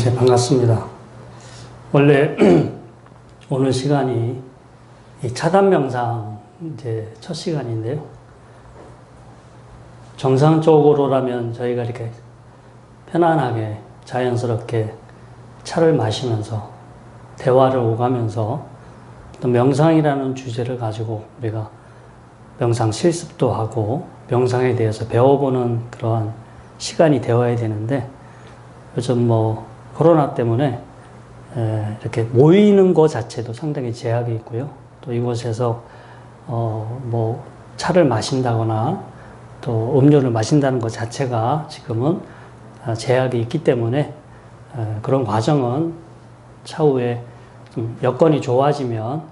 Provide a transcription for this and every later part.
네, 반갑습니다. 원래 오늘 시간이 이 차단 명상 이제 첫 시간인데요. 정상적으로라면 저희가 이렇게 편안하게 자연스럽게 차를 마시면서 대화를 오가면서 또 명상이라는 주제를 가지고 우리가 명상 실습도 하고 명상에 대해서 배워보는 그러한 시간이 되어야 되는데 요즘 코로나 때문에 이렇게 모이는 것 자체도 상당히 제약이 있고요. 또 이곳에서 차를 마신다거나 또 음료를 마신다는 것 자체가 지금은 제약이 있기 때문에 그런 과정은 차후에 좀 여건이 좋아지면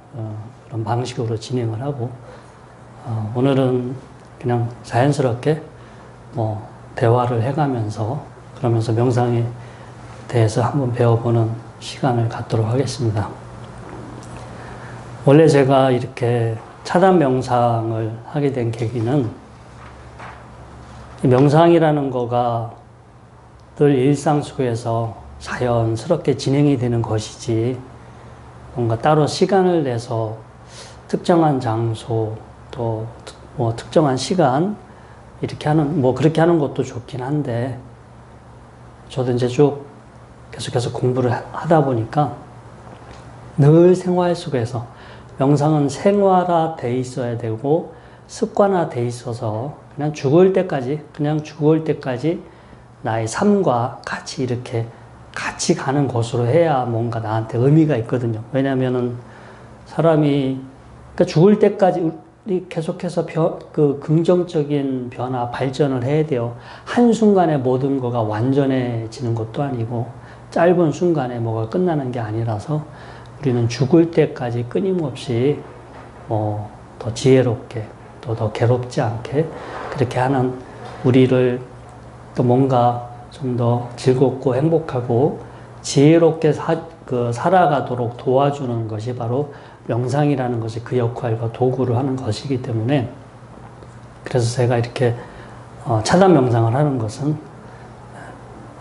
그런 방식으로 진행을 하고 오늘은 그냥 자연스럽게 대화를 해가면서 그러면서 명상에 대해서 한번 배워보는 시간을 갖도록 하겠습니다. 원래 제가 이렇게 차단 명상을 하게 된 계기는 명상이라는 거가 늘 일상 속에서 자연스럽게 진행이 되는 것이지 뭔가 따로 시간을 내서 특정한 장소 또 특정한 시간 이렇게 하는 그렇게 하는 것도 좋긴 한데 저도 이제 쭉 계속해서 공부를 하다 보니까 늘 생활 속에서 명상은 생활화돼 있어야 되고 습관화돼 있어서 그냥 죽을 때까지 나의 삶과 같이 이렇게 같이 가는 곳으로 해야 뭔가 나한테 의미가 있거든요. 왜냐면은 사람이 그러니까 죽을 때까지 계속해서 긍정적인 변화, 발전을 해야 돼요. 한순간에 모든 거가 완전해지는 것도 아니고, 짧은 순간에 뭐가 끝나는 게 아니라서, 우리는 죽을 때까지 끊임없이, 더 지혜롭게, 또 더 괴롭지 않게, 그렇게 하는 우리를 또 뭔가 좀 더 즐겁고 행복하고, 지혜롭게 살아가도록 도와주는 것이 바로 명상이라는 것이 그 역할과 도구를 하는 것이기 때문에 그래서 제가 이렇게 차단 명상을 하는 것은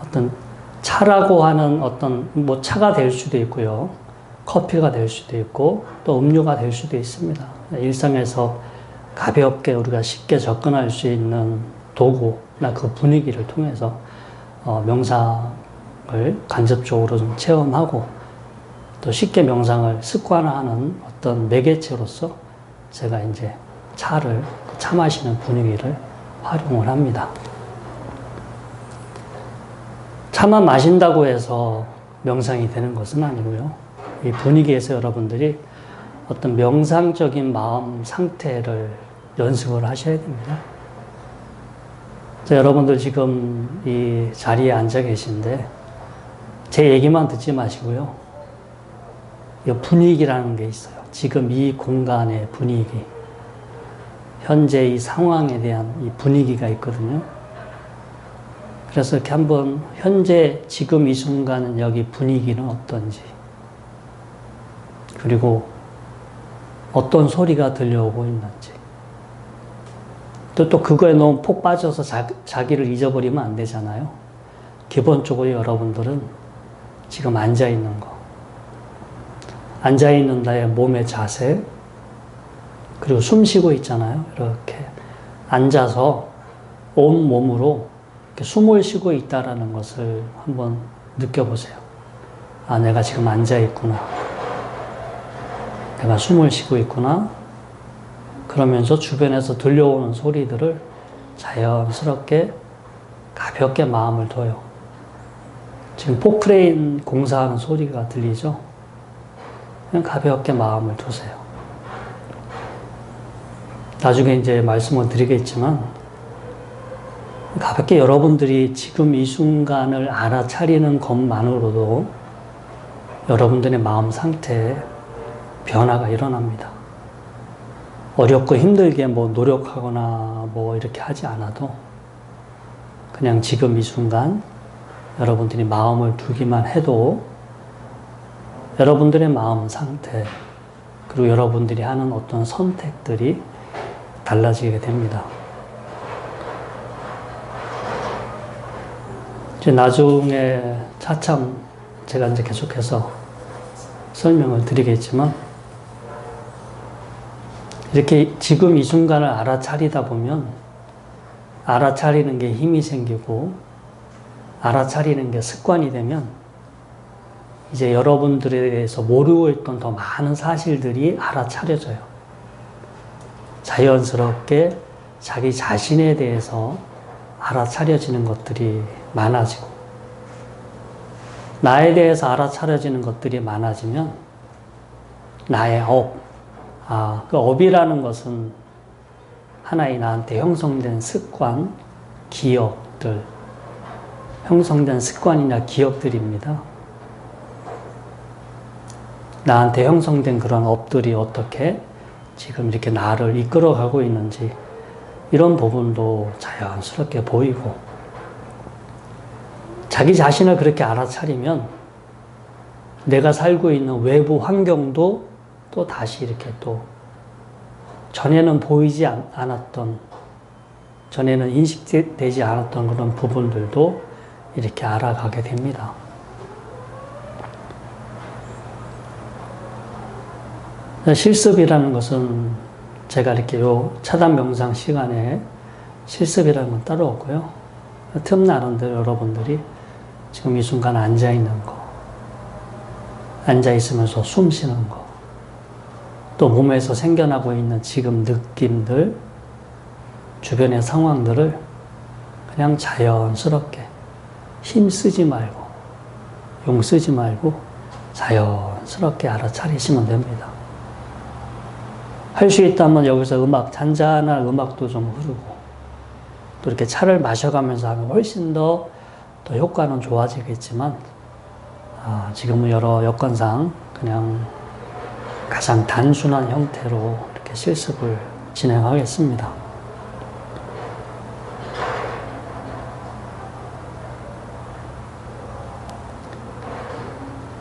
어떤 차라고 하는 차가 될 수도 있고요. 커피가 될 수도 있고 또 음료가 될 수도 있습니다. 일상에서 가볍게 우리가 쉽게 접근할 수 있는 도구나 그 분위기를 통해서 명상을 간접적으로 좀 체험하고 또 쉽게 명상을 습관화하는 어떤 매개체로서 제가 이제 차 마시는 분위기를 활용을 합니다. 차만 마신다고 해서 명상이 되는 것은 아니고요. 이 분위기에서 여러분들이 어떤 명상적인 마음 상태를 연습을 하셔야 됩니다. 여러분들 지금 이 자리에 앉아 계신데 제 얘기만 듣지 마시고요. 이 분위기라는 게 있어요. 지금 이 공간의 분위기. 현재 이 상황에 대한 이 분위기가 있거든요. 그래서 이렇게 한번 현재 지금 이 순간은 여기 분위기는 어떤지 그리고 어떤 소리가 들려오고 있는지 또 그거에 너무 폭 빠져서 자기를 잊어버리면 안 되잖아요. 기본적으로 여러분들은 지금 앉아있는 거 앉아있는 나의 몸의 자세, 그리고 숨 쉬고 있잖아요. 이렇게 앉아서 온 몸으로 이렇게 숨을 쉬고 있다라는 것을 한번 느껴보세요. 아, 내가 지금 앉아있구나. 내가 숨을 쉬고 있구나. 그러면서 주변에서 들려오는 소리들을 자연스럽게 가볍게 마음을 둬요. 지금 포크레인 공사하는 소리가 들리죠? 그냥 가볍게 마음을 두세요. 나중에 이제 말씀을 드리겠지만 가볍게 여러분들이 지금 이 순간을 알아차리는 것만으로도 여러분들의 마음 상태에 변화가 일어납니다. 어렵고 힘들게 노력하거나 이렇게 하지 않아도 그냥 지금 이 순간 여러분들이 마음을 두기만 해도 여러분들의 마음 상태, 그리고 여러분들이 하는 어떤 선택들이 달라지게 됩니다. 이제 나중에 차참 제가 이제 계속해서 설명을 드리겠지만, 이렇게 지금 이 순간을 알아차리다 보면, 알아차리는 게 힘이 생기고, 알아차리는 게 습관이 되면, 이제 여러분들에 대해서 모르고 있던 더 많은 사실들이 알아차려져요. 자연스럽게 자기 자신에 대해서 알아차려지는 것들이 많아지고, 나에 대해서 알아차려지는 것들이 많아지면 나의 업, 그 업이라는 것은 하나의 나한테 형성된 습관, 기억들, 형성된 습관이나 기억들입니다. 나한테 형성된 그런 업들이 어떻게 지금 이렇게 나를 이끌어가고 있는지 이런 부분도 자연스럽게 보이고, 자기 자신을 그렇게 알아차리면 내가 살고 있는 외부 환경도 또 다시 이렇게 또 전에는 보이지 않았던, 전에는 인식되지 않았던 그런 부분들도 이렇게 알아가게 됩니다. 실습이라는 것은 제가 이렇게 요 차단 명상 시간에 실습이라는 건 따로 없고요. 틈나는 대로 여러분들이 지금 이 순간 앉아있는 거, 앉아있으면서 숨 쉬는 거, 또 몸에서 생겨나고 있는 지금 느낌들, 주변의 상황들을 그냥 자연스럽게 힘 쓰지 말고, 용 쓰지 말고 자연스럽게 알아차리시면 됩니다. 할 수 있다면 여기서 음악, 잔잔한 음악도 좀 흐르고, 또 이렇게 차를 마셔가면서 하면 훨씬 더 효과는 좋아지겠지만, 지금은 여러 여건상 그냥 가장 단순한 형태로 이렇게 실습을 진행하겠습니다.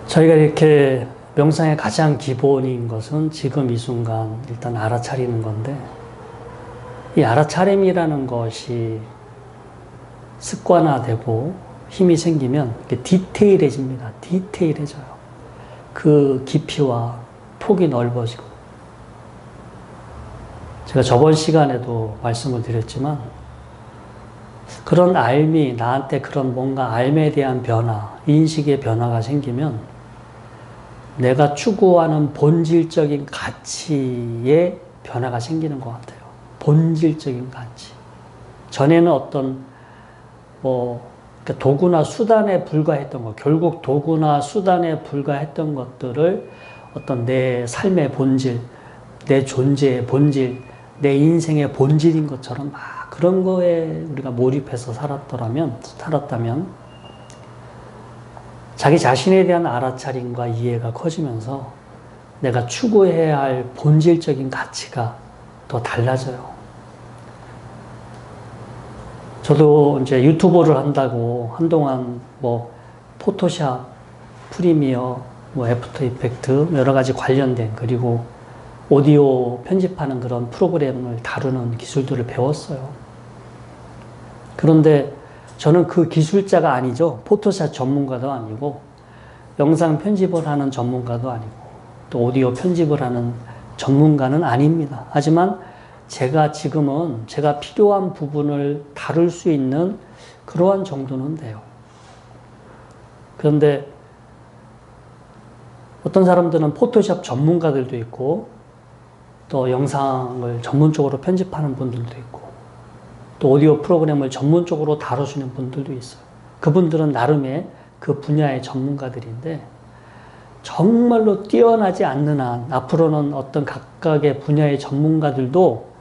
저희가 이렇게 명상의 가장 기본인 것은 지금 이 순간 일단 알아차리는 건데, 이 알아차림이라는 것이 습관화되고 힘이 생기면 디테일해집니다. 디테일해져요. 그 깊이와 폭이 넓어지고, 제가 저번 시간에도 말씀을 드렸지만, 그런 알미, 나한테 그런 뭔가 알미에 대한 변화, 인식의 변화가 생기면 내가 추구하는 본질적인 가치의 변화가 생기는 것 같아요. 본질적인 가치. 전에는 어떤 도구나 수단에 불과했던 것, 결국 도구나 수단에 불과했던 것들을 어떤 내 삶의 본질, 내 존재의 본질, 내 인생의 본질인 것처럼 막 그런 거에 우리가 몰입해서 살았다면 자기 자신에 대한 알아차림과 이해가 커지면서 내가 추구해야 할 본질적인 가치가 더 달라져요. 저도 이제 유튜버를 한다고 한동안 포토샵, 프리미어, 애프터 이펙트 여러 가지 관련된, 그리고 오디오 편집하는 그런 프로그램을 다루는 기술들을 배웠어요. 그런데 저는 그 기술자가 아니죠. 포토샵 전문가도 아니고, 영상 편집을 하는 전문가도 아니고, 또 오디오 편집을 하는 전문가는 아닙니다. 하지만 제가 지금은 제가 필요한 부분을 다룰 수 있는 그러한 정도는 돼요. 그런데 어떤 사람들은 포토샵 전문가들도 있고, 또 영상을 전문적으로 편집하는 분들도 있고, 또 오디오 프로그램을 전문적으로 다루시는 분들도 있어요. 그분들은 나름의 그 분야의 전문가들인데, 정말로 뛰어나지 않는 한 앞으로는 어떤 각각의 분야의 전문가들도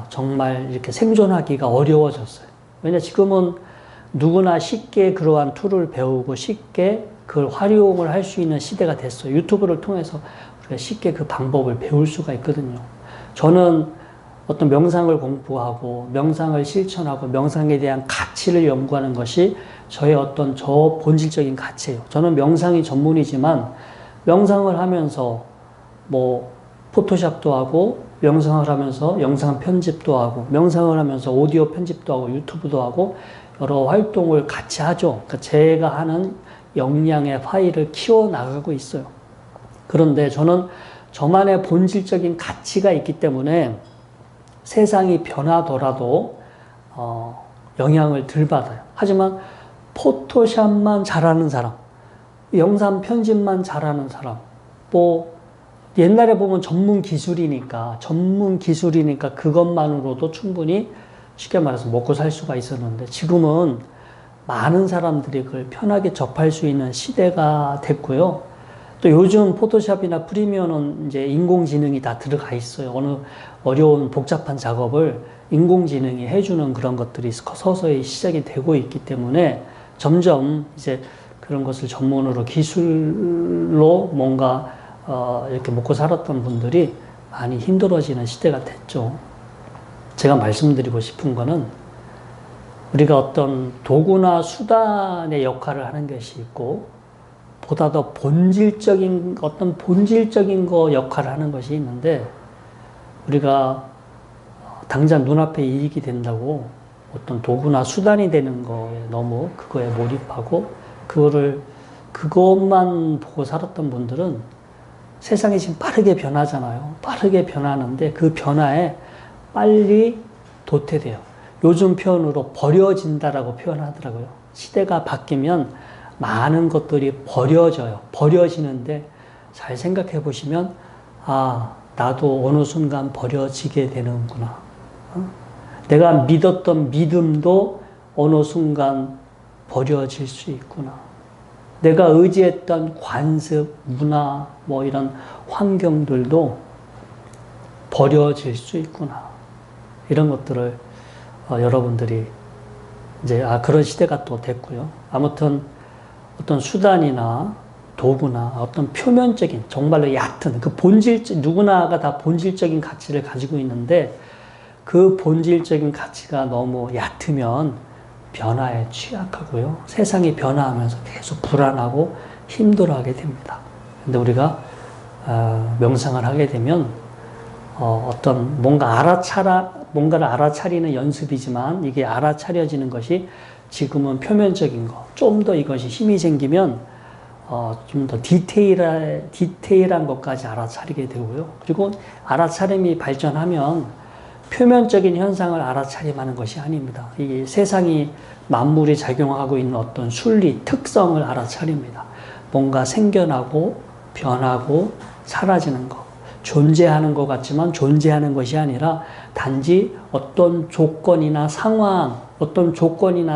정말 이렇게 생존하기가 어려워졌어요. 왜냐, 지금은 누구나 쉽게 그러한 툴을 배우고 쉽게 그걸 활용을 할 수 있는 시대가 됐어요. 유튜브를 통해서 우리가 쉽게 그 방법을 배울 수가 있거든요. 저는 어떤 명상을 공부하고 명상을 실천하고 명상에 대한 가치를 연구하는 것이 저의 어떤 본질적인 가치예요. 저는 명상이 전문이지만 명상을 하면서 포토샵도 하고, 명상을 하면서 영상 편집도 하고, 명상을 하면서 오디오 편집도 하고, 유튜브도 하고, 여러 활동을 같이 하죠. 그러니까 제가 하는 역량의 파일을 키워나가고 있어요. 그런데 저는 저만의 본질적인 가치가 있기 때문에 세상이 변하더라도 영향을 덜 받아요. 하지만 포토샵만 잘하는 사람, 영상 편집만 잘하는 사람, 뭐 옛날에 보면 전문 기술이니까 그것만으로도 충분히 쉽게 말해서 먹고 살 수가 있었는데 지금은 많은 사람들이 그걸 편하게 접할 수 있는 시대가 됐고요. 또 요즘 포토샵이나 프리미어는 이제 인공지능이 다 들어가 있어요. 어느 어려운 복잡한 작업을 인공지능이 해주는 그런 것들이 서서히 시작이 되고 있기 때문에 점점 이제 그런 것을 전문으로 기술로 뭔가 이렇게 먹고 살았던 분들이 많이 힘들어지는 시대가 됐죠. 제가 말씀드리고 싶은 거는 우리가 어떤 도구나 수단의 역할을 하는 것이 있고 보다 더 본질적인 거 역할을 하는 것이 있는데 우리가 당장 눈앞에 이익이 된다고 어떤 도구나 수단이 되는 거에 너무 그거에 몰입하고 그것만 보고 살았던 분들은 세상이 지금 빠르게 변하잖아요. 빠르게 변하는데 그 변화에 빨리 도태돼요. 요즘 표현으로 버려진다라고 표현하더라고요. 시대가 바뀌면 많은 것들이 버려져요. 버려지는데 잘 생각해 보시면 나도 어느 순간 버려지게 되는구나. 내가 믿었던 믿음도 어느 순간 버려질 수 있구나. 내가 의지했던 관습, 문화, 뭐 이런 환경들도 버려질 수 있구나. 이런 것들을 여러분들이 이제 그런 시대가 또 됐고요. 아무튼 어떤 수단이나 도구나 어떤 표면적인 정말로 얕은 누구나가 다 본질적인 가치를 가지고 있는데 그 본질적인 가치가 너무 얕으면 변화에 취약하고요. 세상이 변화하면서 계속 불안하고 힘들어하게 됩니다. 근데 우리가 명상을 하게 되면 어떤 뭔가를 알아차리는 연습이지만 이게 알아차려지는 것이 지금은 표면적인 거, 좀 더 이것이 힘이 생기면 좀 더 디테일한 것까지 알아차리게 되고요. 그리고 알아차림이 발전하면 표면적인 현상을 알아차림하는 것이 아닙니다. 이 세상이 만물이 작용하고 있는 어떤 순리, 특성을 알아차립니다. 뭔가 생겨나고 변하고 사라지는 것. 존재하는 것 같지만 존재하는 것이 아니라 단지 어떤 조건이나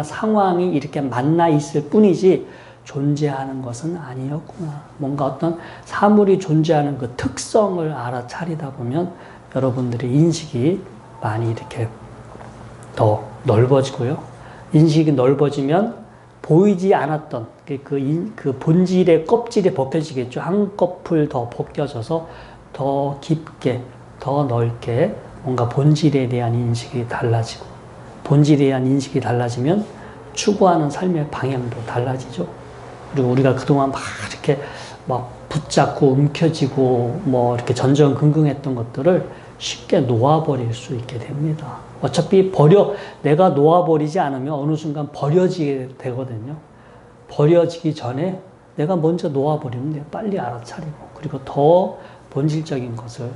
상황이 이렇게 만나 있을 뿐이지 존재하는 것은 아니었구나. 뭔가 어떤 사물이 존재하는 그 특성을 알아차리다 보면 여러분들의 인식이 많이 이렇게 더 넓어지고요. 인식이 넓어지면 보이지 않았던 그 본질의 껍질이 벗겨지겠죠. 한꺼풀 더 벗겨져서 더 깊게, 더 넓게 뭔가 본질에 대한 인식이 달라지고 본질에 대한 인식이 달라지면 추구하는 삶의 방향도 달라지죠. 그리고 우리가 그동안 이렇게 붙잡고 움켜쥐고 이렇게 전전긍긍했던 것들을 쉽게 놓아버릴 수 있게 됩니다. 어차피 내가 놓아버리지 않으면 어느 순간 버려지게 되거든요. 버려지기 전에 내가 먼저 놓아버리면 돼요. 빨리 알아차리고 그리고 더 본질적인 것을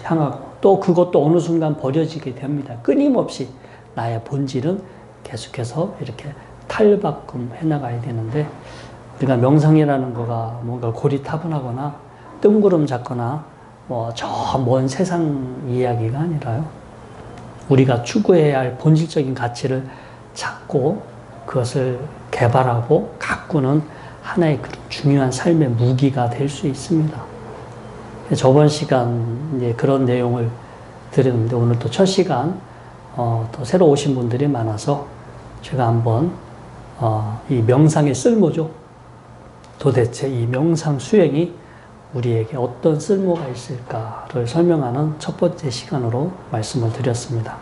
향하고 또 그것도 어느 순간 버려지게 됩니다. 끊임없이 나의 본질은 계속해서 이렇게 탈바꿈 해나가야 되는데 우리가 명상이라는 거가 뭔가 고리타분하거나 뜬구름 잡거나 저 먼 세상 이야기가 아니라요. 우리가 추구해야 할 본질적인 가치를 찾고 그것을 개발하고 가꾸는 하나의 그런 중요한 삶의 무기가 될 수 있습니다. 저번 시간 이제 그런 내용을 드렸는데 오늘 또 첫 시간 또 새로 오신 분들이 많아서 제가 한번 이 명상의 쓸모죠. 도대체 이 명상 수행이 우리에게 어떤 쓸모가 있을까를 설명하는 첫 번째 시간으로 말씀을 드렸습니다.